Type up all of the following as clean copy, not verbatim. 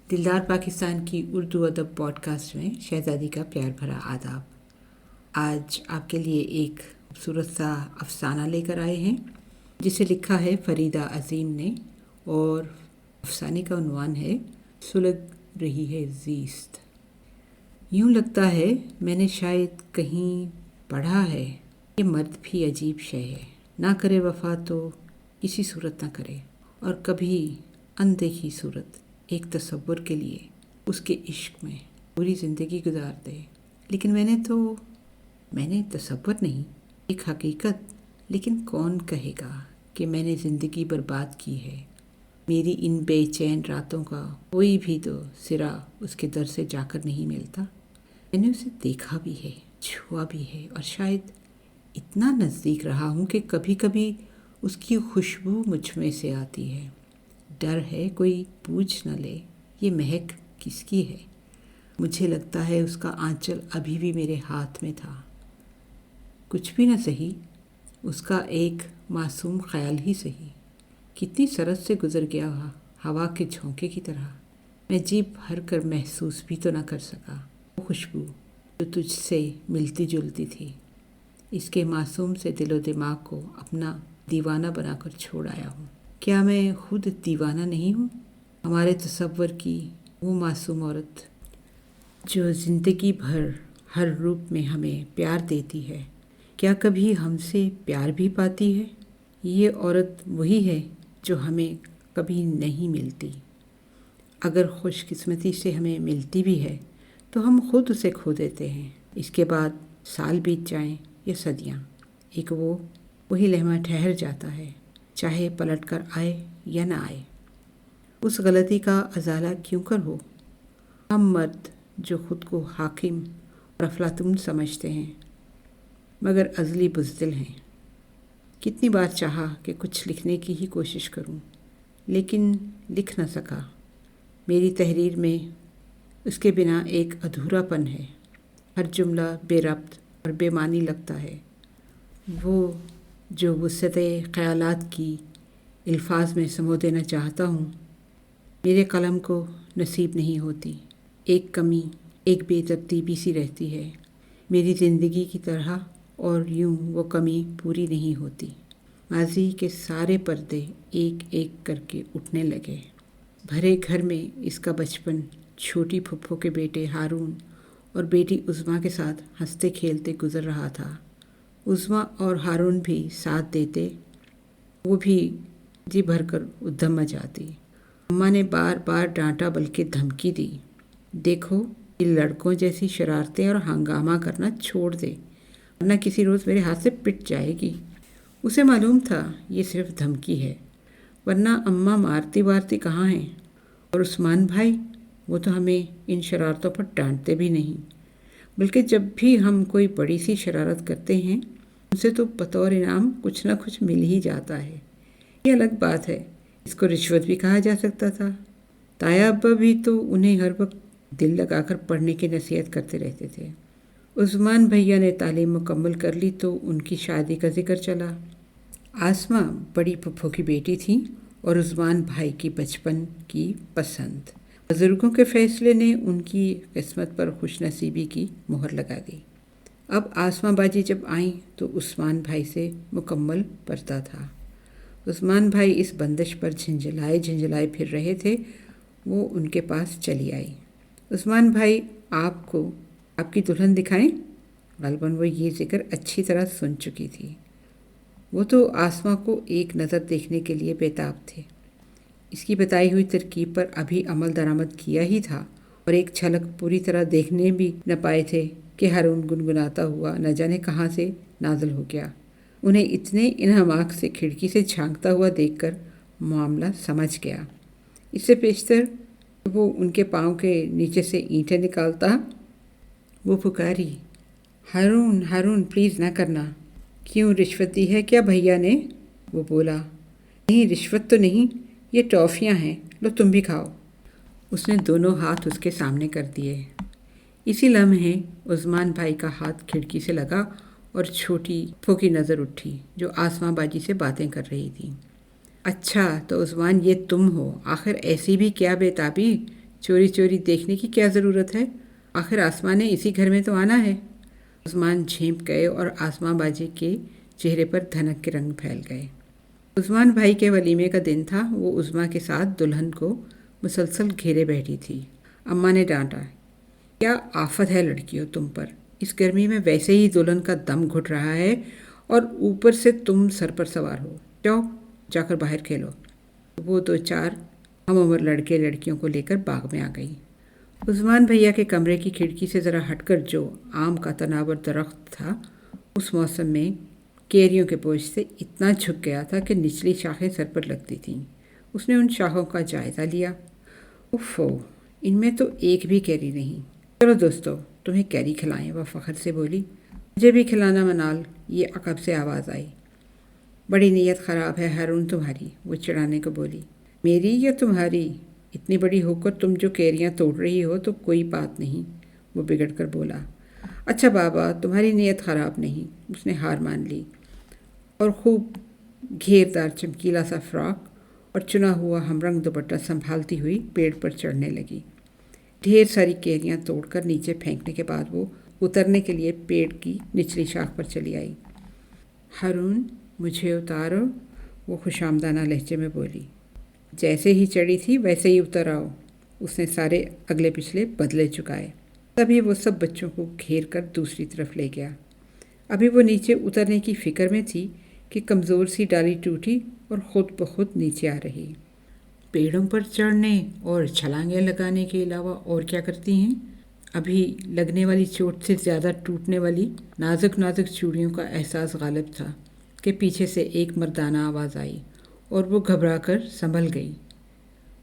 दिलदार पाकिस्तान की उर्दू अदब पॉडकास्ट में शहज़ादी का प्यार भरा आदाब। आज आपके लिए एक खूबसूरत सा अफसाना लेकर आए हैं जिसे लिखा है फरीदा अज़ीम ने, और अफसाने का उन्वान है सुलग रही है ज़ीस्त। यूँ लगता है मैंने शायद कहीं पढ़ा है, ये मर्द भी अजीब शय है, ना करे वफ़ा तो किसी सूरत ना करे, और कभी अनदेखी सूरत एक तसव्वुर के लिए उसके इश्क में पूरी ज़िंदगी गुजार दे। लेकिन मैंने तसव्वुर नहीं, एक हकीकत। लेकिन कौन कहेगा कि मैंने ज़िंदगी बर्बाद की है। मेरी इन बेचैन रातों का कोई भी तो सिरा उसके दर से जाकर नहीं मिलता। मैंने उसे देखा भी है, छुआ भी है, और शायद इतना नज़दीक रहा हूँ कि कभी कभी उसकी खुशबू मुझ में से आती है। डर है कोई पूछ न ले ये महक किसकी है। मुझे लगता है उसका आंचल अभी भी मेरे हाथ में था। कुछ भी न सही, उसका एक मासूम ख्याल ही सही, कितनी सरहद से गुजर गया हवा के झोंके की तरह। मैं जी भर कर महसूस भी तो न कर सका वो खुशबू जो तुझसे मिलती जुलती थी। इसके मासूम से दिलो दिमाग को अपना दीवाना बनाकर छोड़ आया हूँ। क्या मैं खुद दीवाना नहीं हूँ? हमारे तसव्वुर की वो मासूम औरत जो ज़िंदगी भर हर रूप में हमें प्यार देती है, क्या कभी हमसे प्यार भी पाती है? ये औरत वही है जो हमें कभी नहीं मिलती। अगर खुशकिस्मती से हमें मिलती भी है तो हम खुद उसे खो देते हैं। इसके बाद साल बीत जाएं या सदियाँ, एक वही लम्हा ठहर जाता है, चाहे पलट कर आए या ना आए। उस गलती का अजाला क्यों कर हो? हम मर्द जो ख़ुद को हाकिम और अफलातून समझते हैं मगर अज़ली बुज़दिल हैं। कितनी बार चाहा कि कुछ लिखने की ही कोशिश करूं, लेकिन लिख न सका। मेरी तहरीर में उसके बिना एक अधूरापन है। हर जुमला बेरब्त और बेमानी लगता है। वो जो वुसअते ख़यालात की अल्फाज में समो देना चाहता हूँ, मेरे कलम को नसीब नहीं होती। एक कमी, एक बेतरतीबी सी रहती है मेरी ज़िंदगी की तरह, और यूँ वो कमी पूरी नहीं होती। माज़ी के सारे पर्दे एक एक करके उठने लगे। भरे घर में इसका बचपन छोटी फुफ्फो के बेटे हारून और बेटी उज़्मा के साथ हंसते खेलते गुज़र रहा था। उज़्मा और हारून भी साथ देते, वो भी जी भरकर उद्यम मचाती। अम्मा ने बार बार डांटा बल्कि धमकी दी, देखो ये लड़कों जैसी शरारतें और हंगामा करना छोड़ दे, वरना किसी रोज़ मेरे हाथ से पिट जाएगी। उसे मालूम था ये सिर्फ धमकी है, वरना अम्मा मारती वारती कहाँ हैं। और उस्मान भाई, वो तो हमें इन शरारतों पर डांटते भी नहीं, बल्कि जब भी हम कोई बड़ी सी शरारत करते हैं उनसे तो बतौर इनाम कुछ ना कुछ मिल ही जाता है। ये अलग बात है, इसको रिश्वत भी कहा जा सकता था। ताया अब्बा भी तो उन्हें हर वक्त दिल लगाकर पढ़ने की नसीहत करते रहते थे। उस्मान भैया ने तालीम मुकम्मल कर ली तो उनकी शादी का जिक्र चला। आसमा बड़ी फुफ्फो की बेटी थी और उस्मान भाई की बचपन की पसंद। बुजुर्गों के फैसले ने उनकी किस्मत पर खुशनसीबी की मोहर लगा दी। अब आसमा बाजी जब आई तो उस्मान भाई से मुकम्मल पर्दा था। उस्मान भाई इस बंदिश पर झंझलाए फिर रहे थे। वो उनके पास चली आई। उस्मान भाई, आपको आपकी दुल्हन दिखाएं? गलबन वो ये जिक्र अच्छी तरह सुन चुकी थी। वो तो आसमा को एक नज़र देखने के लिए बेताब थे। इसकी बताई हुई तरकीब पर अभी अमल दरामद किया ही था और एक झलक पूरी तरह देखने भी न पाए थे कि हारून गुनगुनाता हुआ न जाने कहाँ से नाज़िल हो गया। उन्हें इतने इन्हमाक से खिड़की से झांकता हुआ देखकर मामला समझ गया। इससे पेशतर वो उनके पाँव के नीचे से ईंटें निकालता। वो पुकारी, हारून हारून प्लीज़ ना करना। क्यों, रिश्वत दी है क्या भैया ने? वो बोला, नहीं रिश्वत तो नहीं, ये टॉफ़ियाँ हैं, लो तुम भी खाओ। उसने दोनों हाथ उसके सामने कर दिए। इसी लम्हे उस्मान भाई का हाथ खिड़की से लगा और छोटी फो की नज़र उठी जो आसमां बाजी से बातें कर रही थी। अच्छा तो उस्मान ये तुम हो, आखिर ऐसी भी क्या बेताबी, चोरी चोरी देखने की क्या ज़रूरत है? आखिर आसमां ने इसी घर में तो आना है। उस्मान झेंप गए और आसमां बाजी के चेहरे पर धनक के रंग फैल गए। उस्मान भाई के वलीमे का दिन था। वो उज़्मा के साथ दुल्हन को मुसलसल घेरे बैठी थी। अम्मा ने डांटा, क्या आफत है लड़कियों तुम पर? इस गर्मी में वैसे ही दुल्हन का दम घुट रहा है और ऊपर से तुम सर पर सवार हो। जाओ जाकर बाहर खेलो। वो दो चार हम उम्र लड़के लड़कियों को लेकर बाग में आ गई। उस्मान भैया के कमरे की खिड़की से ज़रा हटकर जो आम का तनावर दरख्त था, उस मौसम में केरियों के बोझ से इतना झुक गया था कि निचली शाखें सर पर लगती थीं। उसने उन शाखों का जायज़ा लिया। उफ़ो, इनमें तो एक भी कैरी नहीं। चलो दोस्तों, तुम्हें कैरी खिलाएं, वह फ़ख्र से बोली। मुझे भी खिलाना मनाल, ये अकब से आवाज़ आई। बड़ी नीयत ख़राब है हारून तुम्हारी, वो चिढ़ाने को बोली। मेरी या तुम्हारी? इतनी बड़ी होकर तुम जो कैरियाँ तोड़ रही हो तो कोई बात नहीं, वो बिगड़ कर बोला। अच्छा बाबा, तुम्हारी नीयत ख़राब नहीं। उसने हार मान ली और खूब घेरदार चमकीला सा फ्रॉक और चुना हुआ हमरंग दुपट्टा संभालती हुई पेड़ पर चढ़ने लगी। ढेर सारी कैरियाँ तोड़कर नीचे फेंकने के बाद वो उतरने के लिए पेड़ की निचली शाख पर चली आई। हारून, मुझे उतारो, वो खुशामदाना लहजे में बोली। जैसे ही चढ़ी थी वैसे ही उतर आओ। उसने सारे अगले पिछले बदले चुकाए। तभी वो सब बच्चों को घेर कर दूसरी तरफ ले गया। अभी वो नीचे उतरने की फ़िक्र में थी कि कमज़ोर सी डाली टूटी और ख़ुद ब खुद नीचे आ रही। पेड़ों पर चढ़ने और छलांगें लगाने के अलावा और क्या करती हैं? अभी लगने वाली चोट से ज़्यादा टूटने वाली नाजुक नाजुक चूड़ियों का एहसास गालिब था कि पीछे से एक मर्दाना आवाज़ आई और वो घबरा कर संभल गई।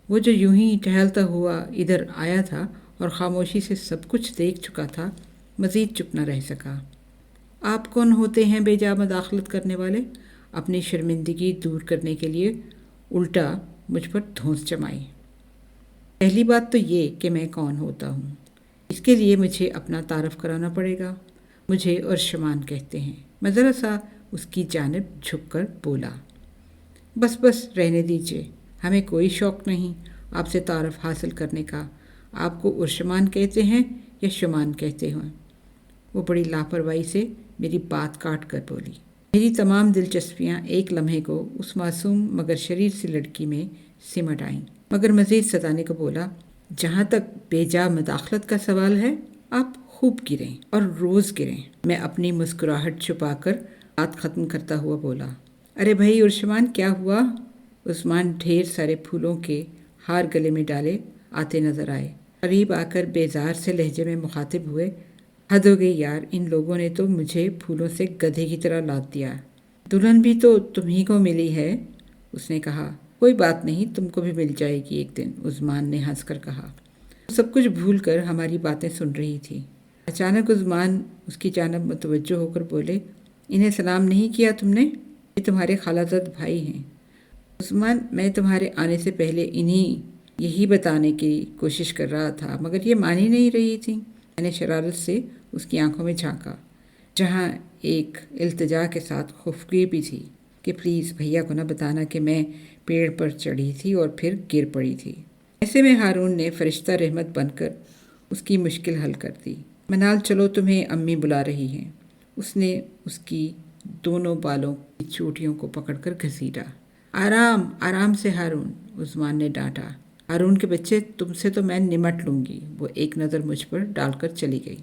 वो जो यूं ही टहलता हुआ इधर आया था और ख़ामोशी से सब कुछ देख चुका था, मज़ीद चुप न रह सका। आप कौन होते हैं बेजा मदाखलत करने वाले? अपनी शर्मिंदगी दूर करने के लिए उल्टा मुझ पर धौंस जमाई। पहली बात तो ये कि मैं कौन होता हूँ, इसके लिए मुझे अपना तारफ़ कराना पड़ेगा। मुझे अर्शमान कहते हैं। मैं ज़रा सा उसकी जानिब झुककर बोला। बस बस रहने दीजिए, हमें कोई शौक़ नहीं आपसे तारफ़ हासिल करने का। आपको अर्शमान कहते हैं या शुमान कहते हैं? वो बड़ी लापरवाही से मेरी बात काट कर बोली। मेरी तमाम दिलचस्पियाँ एक लम्हे को उस मासूम मगर शरीर सी लड़की में सिमट आईं। मगर मज़ीद सताने को बोला, जहाँ तक बेजा मदाखलत का सवाल है, आप खूब गिरें और रोज़ गिरें। मैं अपनी मुस्कुराहट छुपाकर बात ख़त्म करता हुआ बोला। अरे भाई उर्शमान, क्या हुआ? उस्मान ढेर सारे फूलों के हार गले में डाले आते नज़र आए। करीब आकर बेजार से लहजे में मुखातिब हुए। हद हो गई यार, इन लोगों ने तो मुझे फूलों से गधे की तरह लाद दिया। दुल्हन भी तो तुम्ही को मिली है, उसने कहा। कोई बात नहीं, तुमको भी मिल जाएगी एक दिन, उस्मान ने हंसकर कहा। सब कुछ भूलकर हमारी बातें सुन रही थी। अचानक उस्मान उसकी जानब मुतवज्जो होकर बोले, इन्हें सलाम नहीं किया तुमने? ये तुम्हारे खालाजाद भाई हैं। उस्मान, मैं तुम्हारे आने से पहले इन्हीं यही बताने की कोशिश कर रहा था, मगर ये मान ही नहीं रही थी। मैंने शरारत से उसकी आंखों में झांका, जहाँ एक इल्तिजा के साथ खुफगी भी थी कि प्लीज़ भैया को न बताना कि मैं पेड़ पर चढ़ी थी और फिर गिर पड़ी थी। ऐसे में हारून ने फरिश्ता रहमत बनकर उसकी मुश्किल हल कर दी। मनाल, चलो तुम्हें अम्मी बुला रही हैं। उसने उसकी दोनों बालों की चोटियों को पकड़कर घसीटा। आराम आराम से हारून, उस्मान ने डांटा। हारून के बच्चे, तुमसे तो मैं निमट लूँगी। वो एक नज़र मुझ पर डालकर चली गई।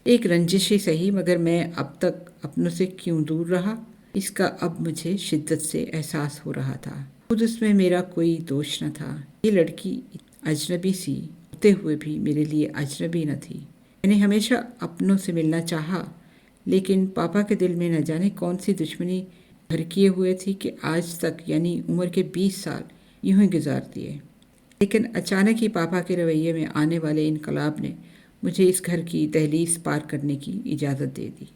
एक रंजिश ही सही, मगर मैं अब तक अपनों से क्यों दूर रहा, इसका अब मुझे शिद्दत से एहसास हो रहा था। खुद उसमें मेरा कोई दोष न था। ये लड़की अजनबी सी होते हुए भी मेरे लिए अजनबी न थी। मैंने हमेशा अपनों से मिलना चाहा, लेकिन पापा के दिल में न जाने कौन सी दुश्मनी भर किए हुए थी कि आज तक यानी उम्र के 20 साल यूं ही गुजार दिए। लेकिन अचानक ही पापा के रवैये में आने वाले इनकलाब ने मुझे इस घर की दहलीज पार करने की इजाज़त दे दी।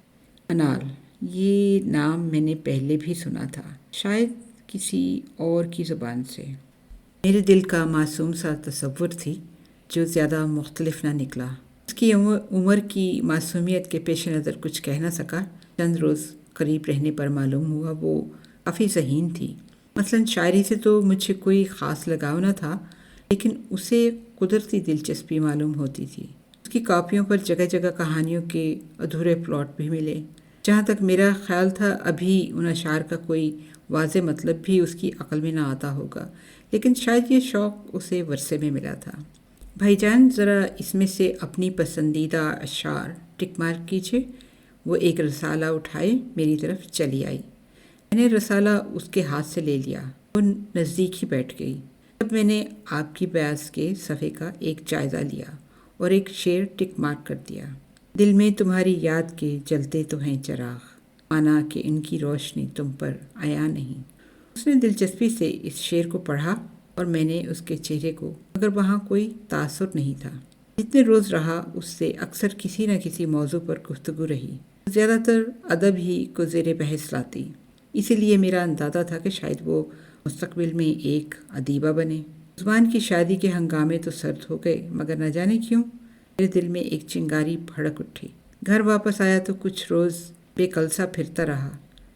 मनाल, ये नाम मैंने पहले भी सुना था, शायद किसी और की ज़ुबान से। मेरे दिल का मासूम सा तसव्वुर थी जो ज़्यादा मुख्तलिफ ना निकला। उसकी उम्र की मासूमियत के पेश नज़र कुछ कह न सका। चंद रोज़ करीब रहने पर मालूम हुआ वो काफ़ी ज़हीन थी। मसलन शायरी से तो मुझे कोई ख़ास लगाव न था, لیکن اسے قدرتی دلچسپی معلوم ہوتی تھی۔ اس کی کاپیوں پر جگہ جگہ کہانیوں کے ادھورے پلاٹ بھی ملے۔ جہاں تک میرا خیال تھا ابھی ان اشعار کا کوئی واضح مطلب بھی اس کی عقل میں نہ آتا ہوگا، لیکن شاید یہ شوق اسے ورثے میں ملا تھا۔ بھائی جان ذرا اس میں سے اپنی پسندیدہ اشعار ٹک مارک کیجیے۔ وہ ایک رسالہ اٹھائے میری طرف چلی آئی۔ میں نے رسالہ اس کے ہاتھ سے لے لیا۔ وہ نزدیک ہی بیٹھ گئی۔ تب میں نے آپ کی بیاض کے صفحے کا ایک جائزہ لیا اور ایک شعر ٹک مارک کر دیا۔ دل میں تمہاری یاد کے جلتے تو ہیں چراغ، مانا کہ ان کی روشنی تم پر آیا نہیں۔ اس نے دلچسپی سے اس شعر کو پڑھا اور میں نے اس کے چہرے کو، مگر وہاں کوئی تاثر نہیں تھا۔ جتنے روز رہا اس سے اکثر کسی نہ کسی موضوع پر گفتگو رہی، زیادہ تر ادب ہی کو زیر بحث لاتی۔ اسی لیے میرا اندازہ تھا کہ شاید وہ مستقبل میں ایک ادیبہ بنے۔ عثمان کی شادی کے ہنگامے تو سرد ہو گئے، مگر نہ جانے کیوں میرے دل میں ایک چنگاری بھڑک اٹھی۔ گھر واپس آیا تو کچھ روز بے کلسا پھرتا رہا۔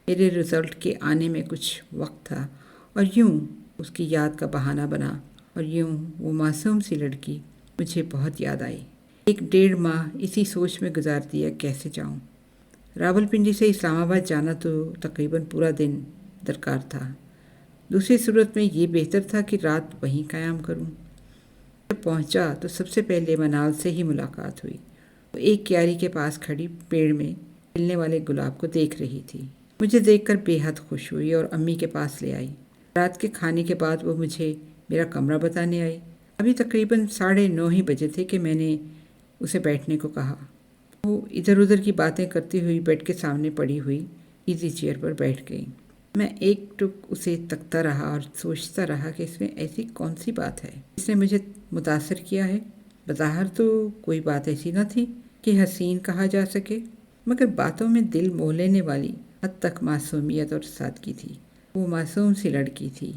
میرے رزلٹ کے آنے میں کچھ وقت تھا اور یوں اس کی یاد کا بہانہ بنا، اور یوں وہ معصوم سی لڑکی مجھے بہت یاد آئی۔ 1.5 ماہ اسی سوچ میں گزار دیا کیسے جاؤں۔ راولپنڈی سے اسلام آباد جانا تو تقریباً پورا دن درکار تھا۔ دوسری صورت میں یہ بہتر تھا کہ رات وہیں قیام کروں۔ جب پہنچا تو سب سے پہلے منال سے ہی ملاقات ہوئی۔ وہ ایک کیاری کے پاس کھڑی پیڑ میں کھلنے والے گلاب کو دیکھ رہی تھی۔ مجھے دیکھ کر بے حد خوش ہوئی اور امی کے پاس لے آئی۔ رات کے کھانے کے بعد وہ مجھے میرا کمرہ بتانے آئی۔ ابھی تقریباً 9:30 ہی بجے تھے کہ میں نے اسے بیٹھنے کو کہا۔ وہ ادھر ادھر کی باتیں کرتی ہوئی بیڈ کے سامنے پڑی ہوئی ایزی چیئر پر بیٹھ گئی۔ میں ایک ٹک اسے تکتا رہا اور سوچتا رہا کہ اس میں ایسی کون سی بات ہے جس نے مجھے متاثر کیا ہے۔ بظاہر تو کوئی بات ایسی نہ تھی کہ حسین کہا جا سکے، مگر باتوں میں دل موہ لینے والی حد تک معصومیت اور سادگی تھی۔ وہ معصوم سی لڑکی تھی،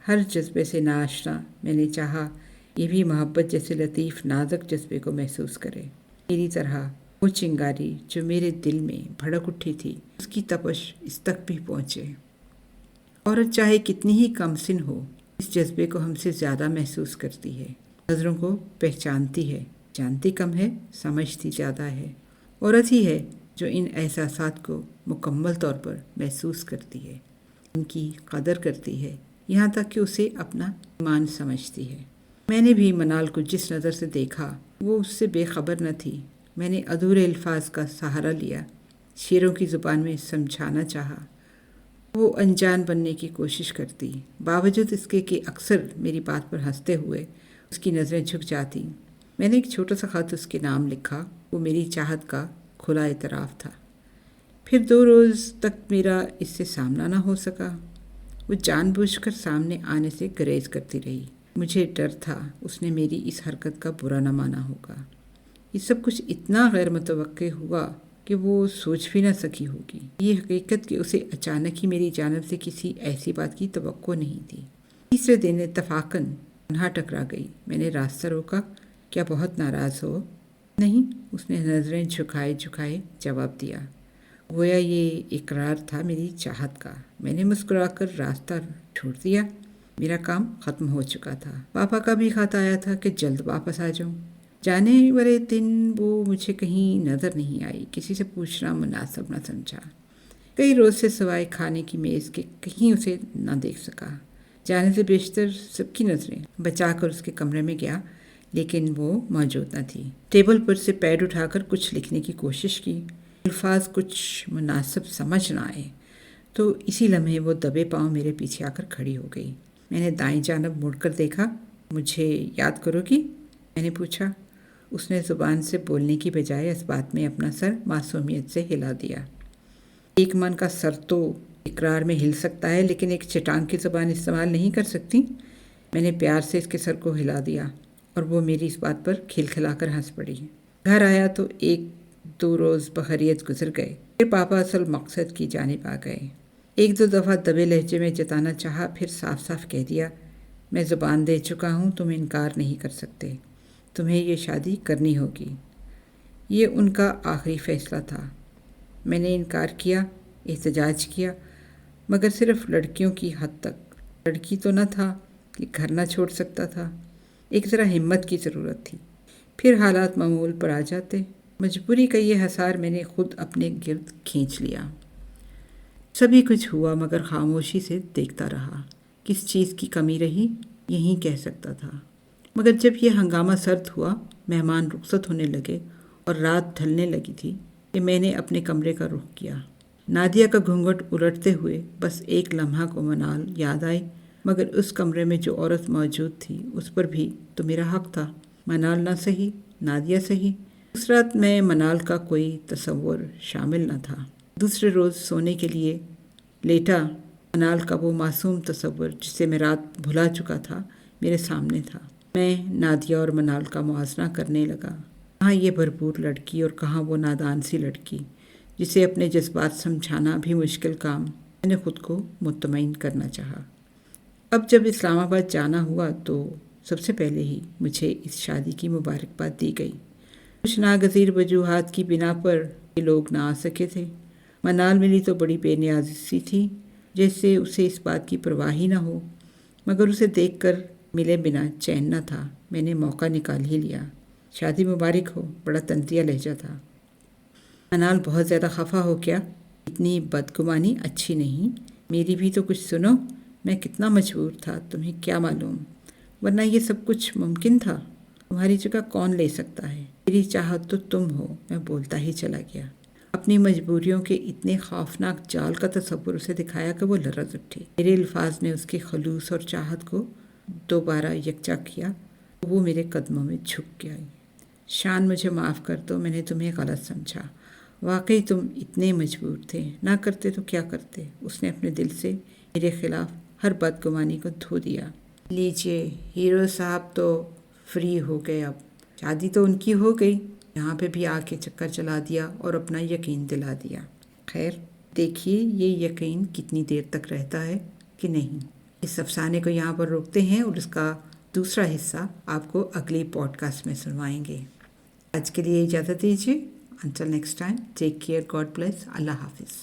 ہر جذبے سے ناآشنا۔ میں نے چاہا یہ بھی محبت جیسے لطیف نازک جذبے کو محسوس کرے، میری طرح۔ وہ چنگاری جو میرے دل میں بھڑک اٹھی تھی، اس کی تپش اس تک بھی پہنچے۔ عورت چاہے کتنی ہی کم سن ہو، اس جذبے کو ہم سے زیادہ محسوس کرتی ہے، نظروں کو پہچانتی ہے، جانتی کم ہے، سمجھتی زیادہ ہے۔ عورت ہی ہے جو ان احساسات کو مکمل طور پر محسوس کرتی ہے، ان کی قدر کرتی ہے، یہاں تک کہ اسے اپنا ایمان سمجھتی ہے۔ میں نے بھی منال کو جس نظر سے دیکھا وہ اس سے بے خبر نہ تھی۔ میں نے ادھورے الفاظ کا سہارا لیا، شیروں کی زبان میں سمجھانا چاہا۔ وہ انجان بننے کی کوشش کرتی، باوجود اس کے کہ اکثر میری بات پر ہنستے ہوئے اس کی نظریں جھک جاتی۔ میں نے ایک چھوٹا سا خط اس کے نام لکھا۔ وہ میری چاہت کا کھلا اعتراف تھا۔ پھر 2 روز تک میرا اس سے سامنا نہ ہو سکا۔ وہ جان بوجھ کر سامنے آنے سے گریز کرتی رہی۔ مجھے ڈر تھا اس نے میری اس حرکت کا برا نہ مانا ہوگا۔ یہ سب کچھ اتنا غیر متوقع ہوا کہ وہ سوچ بھی نہ سکی ہوگی۔ یہ حقیقت کہ اسے اچانک ہی میری جانب سے کسی ایسی بات کی توقع نہیں تھی۔ تیسرے دن اتفاقاً تنہا ٹکرا گئی۔ میں نے راستہ روکا۔ کیا بہت ناراض ہو؟ نہیں، اس نے نظریں جھکائے جواب دیا، گویا یہ اقرار تھا میری چاہت کا۔ میں نے مسکرا کر راستہ چھوڑ دیا۔ میرا کام ختم ہو چکا تھا۔ پاپا کا بھی خط آیا تھا کہ جلد واپس آ جاؤں۔ جانے والے دن وہ مجھے کہیں نظر نہیں آئی۔ کسی سے پوچھنا مناسب نہ سمجھا۔ کئی روز سے سوائے کھانے کی میز کے کہیں اسے نہ دیکھ سکا۔ جانے سے بیشتر سب کی نظریں بچا کر اس کے کمرے میں گیا، لیکن وہ موجود نہ تھی۔ ٹیبل پر سے پیڈ اٹھا کر کچھ لکھنے کی کوشش کی۔ الفاظ کچھ مناسب سمجھ نہ آئے تو اسی لمحے وہ دبے پاؤں میرے پیچھے آ کر کھڑی ہو گئی۔ میں نے دائیں جانب مڑ کر دیکھا۔ مجھے یاد کرو گی؟ میں نے پوچھا۔ اس نے زبان سے بولنے کی بجائے اس بات میں اپنا سر معصومیت سے ہلا دیا۔ ایک من کا سر تو اقرار میں ہل سکتا ہے، لیکن ایک چٹان کی زبان استعمال نہیں کر سکتی۔ میں نے پیار سے اس کے سر کو ہلا دیا اور وہ میری اس بات پر کھلکھلا کر ہنس پڑی۔ گھر آیا تو 1-2 روز بخیریت گزر گئے۔ پھر پاپا اصل مقصد کی جانب آ گئے۔ 1-2 دفعہ دبے لہجے میں جتانا چاہا، پھر صاف صاف کہہ دیا، میں زبان دے چکا ہوں، تم انکار نہیں کر سکتے، تمہیں یہ شادی کرنی ہوگی۔ یہ ان کا آخری فیصلہ تھا۔ میں نے انکار کیا، احتجاج کیا، مگر صرف لڑکیوں کی حد تک۔ لڑکی تو نہ تھا کہ گھر نہ چھوڑ سکتا تھا۔ एक ज़रा हिम्मत की ज़रूरत थी, फिर हालात मामूल पर आ जाते। मजबूरी का ये हसार मैंने खुद अपने गिर्द खींच लिया। सभी कुछ हुआ मगर खामोशी से देखता रहा। किस चीज़ की कमी रही यही कह सकता था। मगर जब यह हंगामा सर्द हुआ, मेहमान रुखसत होने लगे और रात ढलने लगी थी कि मैंने अपने कमरे का रुख किया। नादिया का घूंघट उलटते हुए बस एक लम्हा को मनाल याद आई, मगर उस कमरे में जो औरत मौजूद थी उस पर भी तो मेरा हक था। मनाल ना सही, नादिया सही। उस रात में मनाल का कोई तसव्वुर शामिल न था। दूसरे रोज़ सोने के लिए लेटा, मनाल का वो मासूम तसव्वुर जिसे मैं रात भुला चुका था मेरे सामने था। मैं नादिया और मनाल का मुआवजा करने लगा। कहाँ ये भरपूर लड़की और कहाँ वो नादान सी लड़की जिसे अपने जज्बात समझाना भी मुश्किल काम। मैंने खुद को मुतमईन करना चाहा। अब जब इस्लामाबाद जाना हुआ तो सबसे पहले ही मुझे इस शादी की मुबारकबाद दी गई। कुछ नागज़ीर वजूहात की बिना पर ये लोग ना आ सके थे। मनाल मिली तो बड़ी बेनियाज़ी सी थी, जैसे उसे इस बात की परवाह ही ना हो, मगर उसे देखकर मिले बिना चैन न था। मैंने मौका निकाल ही लिया। शादी मुबारक हो, बड़ा तंतिया लहजा था। मनाल बहुत ज़्यादा खफा हो क्या? इतनी बदगुमानी अच्छी नहीं। मेरी भी तो कुछ सुनो। मैं कितना मजबूर था, तुम्हें क्या मालूम, वरना ये सब कुछ मुमकिन था। तुम्हारी जगह कौन ले सकता है? मेरी चाहत तो तुम हो। मैं बोलता ही चला गया। अपनी मजबूरियों के इतने खौफनाक जाल का तसव्वुर उसे दिखाया कि वो लरज़ उठी। मेरे अल्फाज ने उसके खलूस और चाहत को दोबारा यकजा किया। वो मेरे कदमों में झुक गया। शान, मुझे माफ़ कर दो, मैंने तुम्हें गलत समझा। वाकई तुम इतने मजबूर थे, ना करते तो क्या करते। उसने अपने दिल से मेरे खिलाफ हर बदगुमानी को धो दिया। लीजिए, हीरो साहब तो फ्री हो गए। अब शादी तो उनकी हो गई, यहाँ पे भी आके चक्कर चला दिया और अपना यकीन दिला दिया। खैर, देखिए ये यकीन कितनी देर तक रहता है कि नहीं। इस अफसाने को यहाँ पर रोकते हैं और इसका दूसरा हिस्सा आपको अगली पॉडकास्ट में सुनवाएंगे। आज के लिए इजाज़त दीजिए। Until next time, take care, God bless, Allah Hafiz.